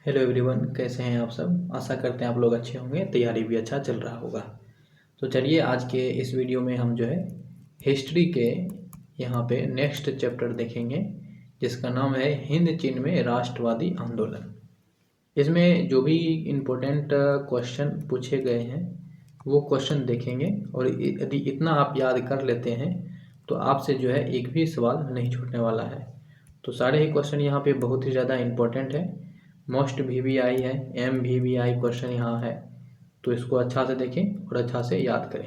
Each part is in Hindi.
हेलो एवरीवन, कैसे हैं आप सब। आशा करते हैं आप लोग अच्छे होंगे, तैयारी भी अच्छा चल रहा होगा। तो चलिए आज के इस वीडियो में हम जो है हिस्ट्री के यहाँ पे नेक्स्ट चैप्टर देखेंगे, जिसका नाम है हिंद चीन में राष्ट्रवादी आंदोलन। इसमें जो भी इम्पोर्टेंट क्वेश्चन पूछे गए हैं वो क्वेश्चन देखेंगे, और यदि इतना आप याद कर लेते हैं तो आपसे जो है एक भी सवाल नहीं छूटने वाला है। तो सारे ही क्वेश्चन यहाँ पे बहुत ही ज़्यादा इम्पोर्टेंट है। मोस्ट VVI है, MVVI क्वेश्चन यहाँ है, तो इसको अच्छा से देखें और अच्छा से याद करें।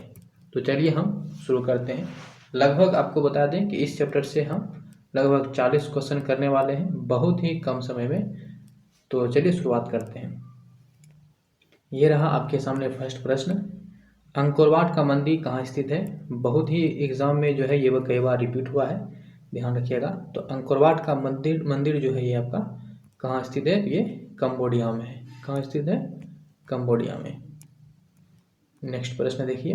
तो चलिए हम शुरू करते हैं। लगभग आपको बता दें कि इस चैप्टर से हम लगभग 40 क्वेश्चन करने वाले हैं बहुत ही कम समय में। तो चलिए शुरुआत करते हैं। ये रहा आपके सामने फर्स्ट प्रश्न। अंकोरवाट का मंदिर कहाँ स्थित है। बहुत ही एग्जाम में जो है ये कई बार रिपीट हुआ है, ध्यान रखिएगा। तो अंकोरवाट का मंदिर जो है ये आपका कहाँ स्थित है। ये कंबोडिया में है। कहाँ स्थित है, कंबोडिया में। नेक्स्ट प्रश्न देखिए,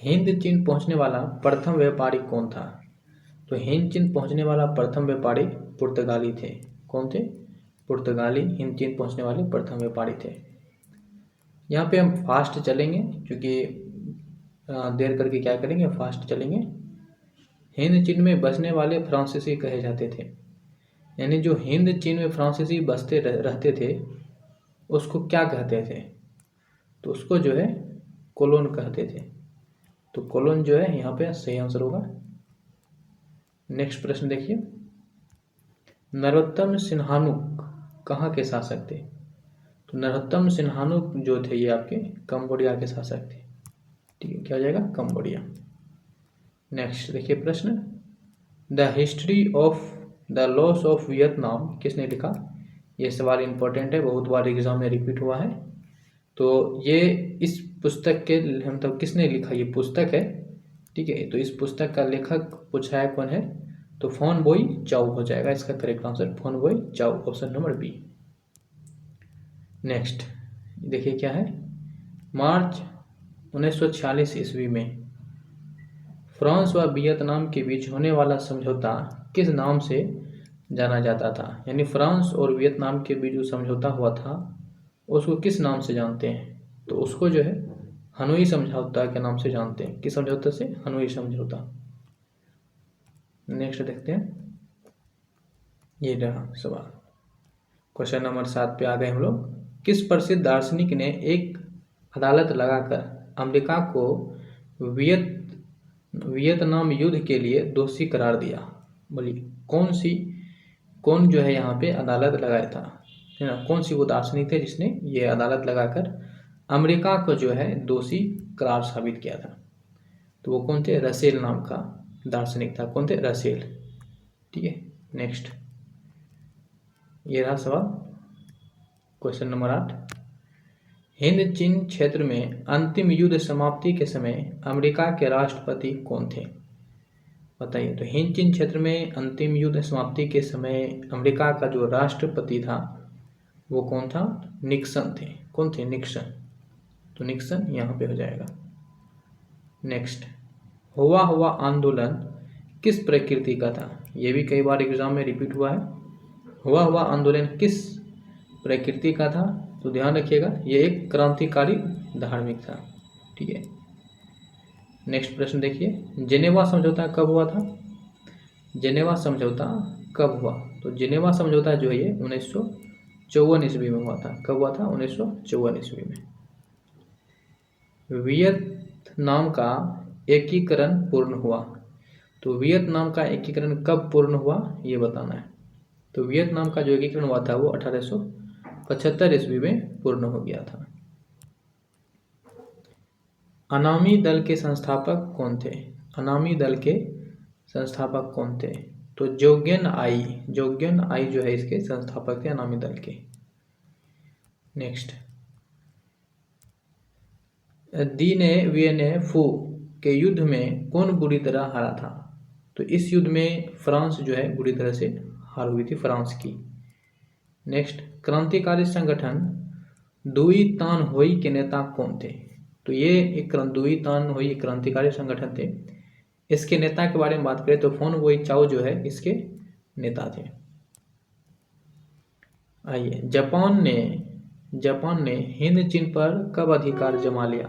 हिंद चीन पहुंचने वाला प्रथम व्यापारी कौन था। तो हिंद चीन पहुंचने वाला प्रथम व्यापारी पुर्तगाली थे। कौन थे, पुर्तगाली हिंद चीन पहुंचने वाले प्रथम व्यापारी थे। यहाँ पे हम फास्ट चलेंगे क्योंकि देर करके क्या करेंगे, फास्ट चलेंगे। हिंद चीन में बसने वाले फ्रांसीसी कहे जाते थे, यानी जो हिंद चीन में फ्रांसीसी बसते रहते थे उसको क्या कहते थे। तो उसको जो है कोलोन कहते थे। तो कोलोन जो है यहाँ पे सही आंसर होगा। नेक्स्ट प्रश्न देखिए, नरोत्तम सिन्हानुक कहाँ के शासक थे। तो नरोत्तम सिन्हानुक जो थे ये आपके कंबोडिया के शासक थे। ठीक है, क्या हो जाएगा, कंबोडिया। नेक्स्ट देखिए प्रश्न, the history of the loss of Vietnam किसने लिखा। ये सवाल इंपॉर्टेंट है, बहुत बार एग्जाम में रिपीट हुआ है। तो ये इस पुस्तक के मतलब किसने लिखा, ये पुस्तक है। ठीक है, तो इस पुस्तक का लेखक पूछा है कौन है, तो फोन बोई चाउ हो जाएगा इसका करेक्ट आंसर, फोन बोई चाउ, ऑप्शन नंबर बी। नेक्स्ट देखिए क्या है, मार्च 1946 ईस्वी में फ्रांस व वियतनाम के बीच होने वाला समझौता किस नाम से जाना जाता था। यानी फ्रांस और वियतनाम के बीच जो समझौता हुआ था उसको किस नाम से जानते हैं। तो उसको जो है हनोई समझौता के नाम से जानते हैं। किस समझौते से, हनोई समझौता। नेक्स्ट देखते हैं, ये रहा सवाल। क्वेश्चन नंबर 7 पे आ गए हम लोग। किस प्रसिद्ध दार्शनिक ने एक अदालत लगाकर अमेरिका को वियतनाम युद्ध के लिए दोषी करार दिया। बोलिए कौन जो है यहाँ पे अदालत लगाया था, है ना। कौन सी वो दार्शनिक थे जिसने ये अदालत लगाकर अमेरिका को जो है दोषी करार साबित किया था। तो वो कौन थे, रसेल नाम का दार्शनिक था। कौन थे, रसेल। ठीक है, नेक्स्ट ये रहा सवाल। क्वेश्चन नंबर 8, हिंद चीन क्षेत्र में अंतिम युद्ध समाप्ति के समय अमेरिका के राष्ट्रपति कौन थे। बताइए। तो हिंद चीन क्षेत्र में अंतिम युद्ध समाप्ति के समय अमेरिका का जो राष्ट्रपति था वो कौन था, निक्सन थे। कौन थे, निक्सन। तो निक्सन यहाँ पे हो जाएगा। नेक्स्ट, हुआ आंदोलन किस प्रकृति का था। ये भी कई बार एग्जाम में रिपीट हुआ है। हुआ आंदोलन किस प्रकृति का था। तो ध्यान रखिएगा ये एक क्रांतिकारी धार्मिक था। ठीक है, नेक्स्ट प्रश्न देखिए, जेनेवा समझौता कब हुआ था। जेनेवा समझौता कब हुआ। तो जेनेवा समझौता जो है ये 1954 ईस्वी में हुआ था। कब हुआ था, 1954 ईस्वी में। वियतनाम का एकीकरण पूर्ण हुआ। तो वियतनाम का एकीकरण कब पूर्ण हुआ ये बताना है। तो वियतनाम का जो एकीकरण हुआ था वो 1875 ईस्वी में पूर्ण हो गया था। अनामी दल के संस्थापक कौन थे। अनामी दल के संस्थापक कौन थे। तो जोग्यन आई जो है इसके संस्थापक थे अनामी दल के। नेक्स्ट, दीने वियने फू के युद्ध में कौन बुरी तरह हारा था। तो इस युद्ध में फ्रांस जो है बुरी तरह से हार हुई थी, फ्रांस की। नेक्स्ट, क्रांतिकारी संगठन दुई तान होई के नेता कौन थे। तो ये एक दुई तान होई क्रांतिकारी संगठन थे। इसके नेता के बारे में बात करें तो फोन वोई चाओ जो है इसके नेता थे। आइए, जापान ने हिंद चीन पर कब अधिकार जमा लिया?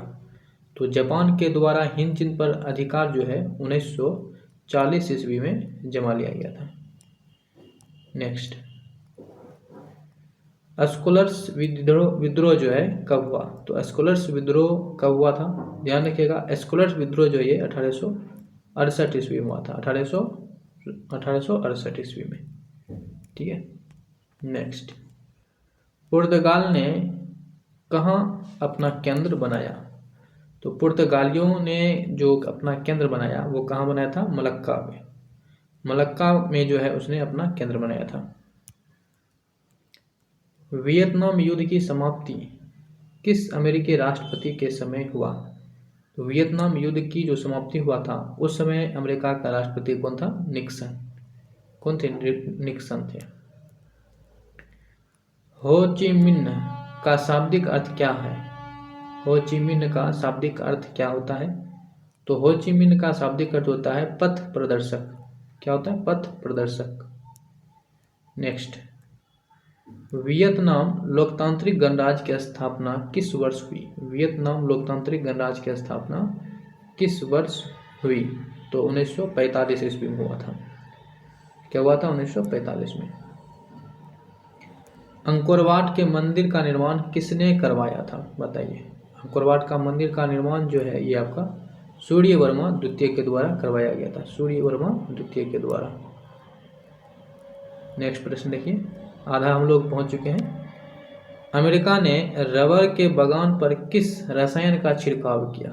तो जापान के द्वारा हिंद चीन पर अधिकार जो है 1940 ईस्वी में जमा लिया गया था। नेक्स्ट, स्कॉलर्स विद्रोह जो है कब हुआ? तो स्कॉलर्स विद्रोह कब हुआ था? ध्यान रखिएगा, स्कॉलर्स विद्रोह जो है 1868 ईस्वी में हुआ था। 1868 ईस्वी में। ठीक है। नेक्स्ट, पुर्तगाल ने कहाँ अपना केंद्र बनाया? तो पुर्तगालियों ने जो अपना केंद्र बनाया वो कहाँ बनाया था? मलक्का में। मलक्का में जो है उसने अपना केंद्र बनाया था। वियतनाम युद्ध की समाप्ति किस अमेरिकी राष्ट्रपति के समय हुआ? तो वियतनाम युद्ध की जो समाप्ति हुआ था उस समय अमेरिका का राष्ट्रपति कौन था? निक्सन। कौन थे? निक्सन थे। हो ची मिन्ह का शाब्दिक अर्थ क्या है? हो ची मिन्ह का शाब्दिक अर्थ क्या होता है? तो हो ची मिन्ह का शाब्दिक अर्थ होता है पथ प्रदर्शक। क्या होता है? पथ प्रदर्शक। नेक्स्ट, वियतनाम लोकतांत्रिक गणराज्य की स्थापना किस वर्ष हुई? वियतनाम लोकतांत्रिक गणराज्य की स्थापना किस वर्ष हुई? तो 1945 ईस्वी में हुआ था। क्या हुआ था? 1945 में। अंकोरवाट के मंदिर का निर्माण किसने करवाया था? बताइए। अंकोरवाट का मंदिर का निर्माण जो है ये आपका सूर्यवर्मा द्वितीय के द्वारा करवाया गया था। सूर्यवर्मा द्वितीय के द्वारा। नेक्स्ट प्रश्न देखिए, आधा हम लोग पहुंच चुके हैं। अमेरिका ने रबर के बगान पर किस रसायन का छिड़काव किया?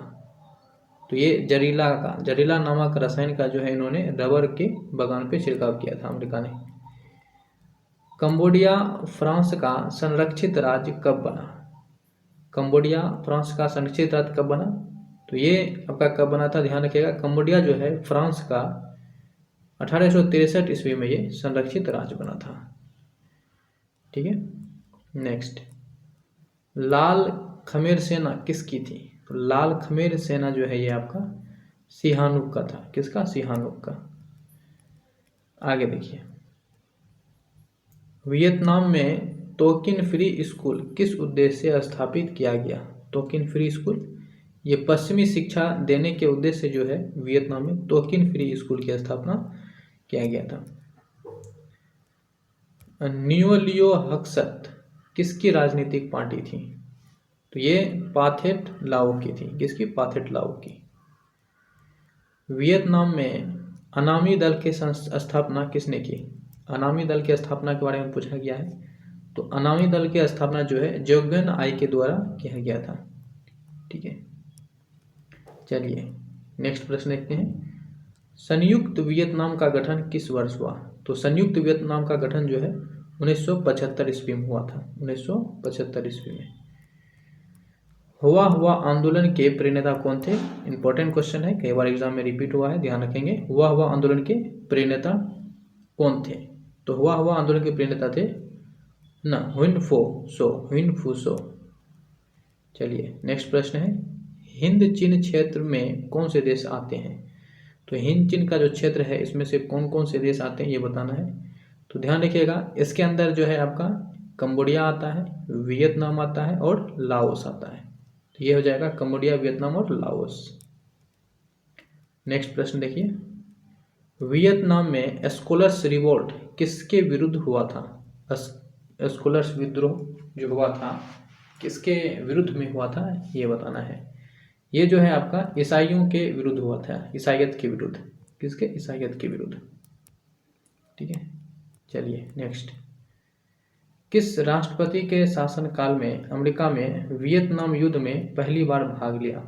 तो ये जरीला नामक रसायन का जो है इन्होंने रबर के बगान पे छिड़काव किया था अमेरिका ने। कंबोडिया फ्रांस का संरक्षित राज्य कब बना? कंबोडिया फ्रांस का संरक्षित राज्य कब बना? तो ये आपका कब बना था? ध्यान रखिएगा, कंबोडिया जो है फ्रांस का 1863 ईस्वी में ये संरक्षित राज्य बना था। ठीक है। नेक्स्ट, लाल खमेर सेना किसकी थी? तो लाल खमेर सेना जो है ये आपका सिहानुक का था। किसका? सिहानुक का। आगे देखिए, वियतनाम में तोकिन फ्री स्कूल किस उद्देश्य से स्थापित किया गया? तोकिन फ्री स्कूल ये पश्चिमी शिक्षा देने के उद्देश्य से जो है वियतनाम में तोकिन फ्री स्कूल की स्थापना किया गया था। नियो लियो हक्सत किसकी राजनीतिक पार्टी थी? तो ये पाथेट लाओ की थी। किसकी? पाथेट लाओ की। वियतनाम में अनामी दल की स्थापना किसने की? अनामी दल की स्थापना के बारे में पूछा गया है। तो अनामी दल की स्थापना जो है जोग्यन आई के द्वारा किया गया था। ठीक है। चलिए नेक्स्ट प्रश्न देखते हैं, संयुक्त वियतनाम का गठन किस वर्ष हुआ? तो संयुक्त वियतनाम का गठन जो है 1975 ईस्वी में हुआ था। 1975 ईस्वी में। हुआ आंदोलन के प्रेरणा कौन थे? इंपॉर्टेंट क्वेश्चन है, कई बार एग्जाम में रिपीट हुआ है, ध्यान रखेंगे। हुआ आंदोलन के प्रेरणा कौन थे? तो हुआ आंदोलन के प्रेरणा थे ना हुइन फू सो। चलिए नेक्स्ट प्रश्न है, हिंद चीन क्षेत्र में कौन से देश आते हैं? तो हिंद चीन का जो क्षेत्र है इसमें से कौन कौन से देश आते हैं ये बताना है। तो ध्यान रखिएगा, इसके अंदर जो है आपका कंबोडिया आता है, वियतनाम आता है और लाओस आता है। तो ये हो जाएगा कंबोडिया, वियतनाम और लाओस। नेक्स्ट प्रश्न देखिए, वियतनाम में स्कॉलर्स रिवोल्ट किसके विरुद्ध हुआ था? स्कॉलर्स विद्रोह जो हुआ था किसके विरुद्ध में हुआ था ये बताना है। ये जो है आपका ईसाइयों के विरुद्ध हुआ था, ईसाइयत के विरुद्ध। किसके? ईसाइयत के विरुद्ध। ठीक है। चलिए नेक्स्ट, किस राष्ट्रपति के शासनकाल में अमेरिका में वियतनाम युद्ध में पहली बार भाग लिया?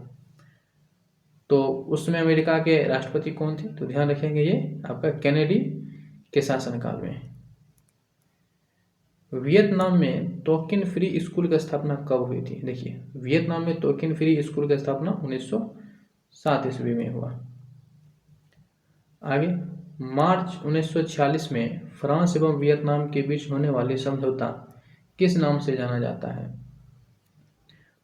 तो उसमें अमेरिका के राष्ट्रपति कौन थे? तो ध्यान रखेंगे ये आपका कैनेडी के शासनकाल में। वियतनाम में तोकिन फ्री स्कूल की स्थापना कब हुई थी? देखिए, वियतनाम में तोकिन फ्री स्कूल की स्थापना 1907 ईस्वी में हुआ। आगे, मार्च 1946 में फ्रांस एवं वियतनाम के बीच होने वाली समझौता किस नाम से जाना जाता है?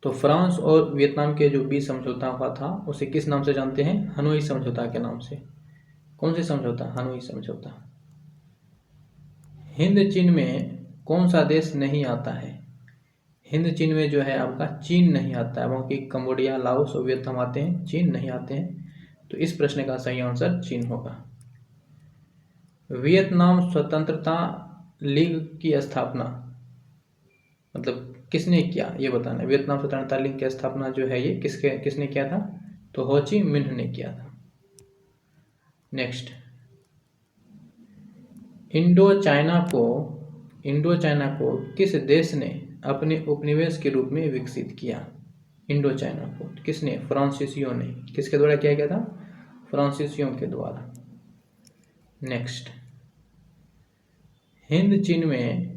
तो फ्रांस और वियतनाम के जो बीच समझौता हुआ था उसे किस नाम से जानते हैं? हनोई समझौता के नाम से। कौन से समझौता? हनोई समझौता। हिंद चीन में कौन सा देश नहीं आता है? हिंद चीन में जो है आपका चीन नहीं आता है, बाकी कंबोडिया, लाओस और वियतनाम आते हैं, चीन नहीं आते हैं। तो इस प्रश्न का सही आंसर चीन होगा। वियतनाम स्वतंत्रता लीग की स्थापना मतलब किसने किया, ये बताना है। वियतनाम स्वतंत्रता लीग की स्थापना जो है ये किसने किया था? तो हो ची मिन्ह ने किया था। नेक्स्ट, इंडो चाइना को किस देश ने अपने उपनिवेश के रूप में विकसित किया? इंडो चाइना को किसने? फ्रांसीसियों ने। किसके द्वारा किया गया था? फ्रांसीसियों के द्वारा। नेक्स्ट, हिंद चीन में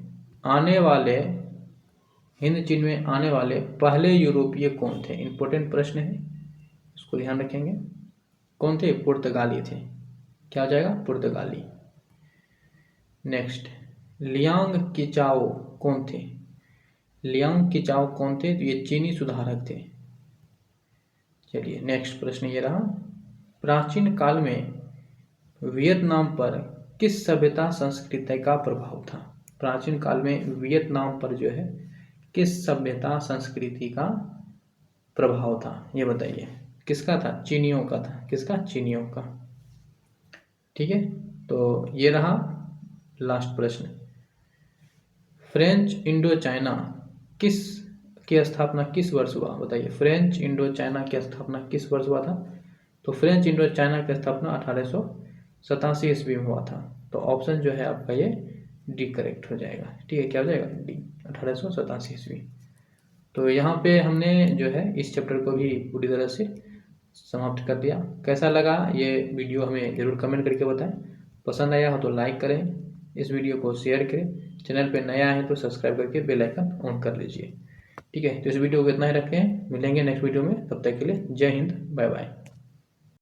आने वाले पहले यूरोपीय कौन थे? इंपॉर्टेंट प्रश्न है, इसको ध्यान रखेंगे। कौन थे? पुर्तगाली थे। क्या हो जाएगा? पुर्तगाली। नेक्स्ट, लियांग किचाओ कौन थे? लियांग किचाओ कौन थे? तो ये चीनी सुधारक थे। चलिए नेक्स्ट प्रश्न ये रहा, प्राचीन काल में वियतनाम पर किस सभ्यता संस्कृति का प्रभाव था? प्राचीन काल में वियतनाम पर जो है किस सभ्यता संस्कृति का प्रभाव था, ये बताइए। किसका था? चीनियों का था। किसका? चीनियों का। ठीक है, तो ये रहा लास्ट प्रश्न। फ्रेंच इंडो चाइना की स्थापना किस वर्ष हुआ? बताइए, फ्रेंच इंडो चाइना की स्थापना किस वर्ष हुआ था? तो फ्रेंच इंडो चाइना की स्थापना 1887 ईस्वी में हुआ था। तो ऑप्शन जो है आपका ये डी करेक्ट हो जाएगा। ठीक है, क्या हो जाएगा? डी, 1887 ईस्वी। तो यहाँ पे हमने जो है इस चैप्टर को भी पूरी तरह से समाप्त कर दिया। कैसा लगा ये वीडियो हमें ज़रूर कमेंट करके बताएं। पसंद आया हो तो लाइक करें, इस वीडियो को शेयर करें, चैनल पे नया है तो सब्सक्राइब करके बेल आइकन ऑन कर लीजिए। ठीक है, तो इस वीडियो को इतना ही रखें, मिलेंगे नेक्स्ट वीडियो में। तब तक के लिए जय हिंद, बाय बाय।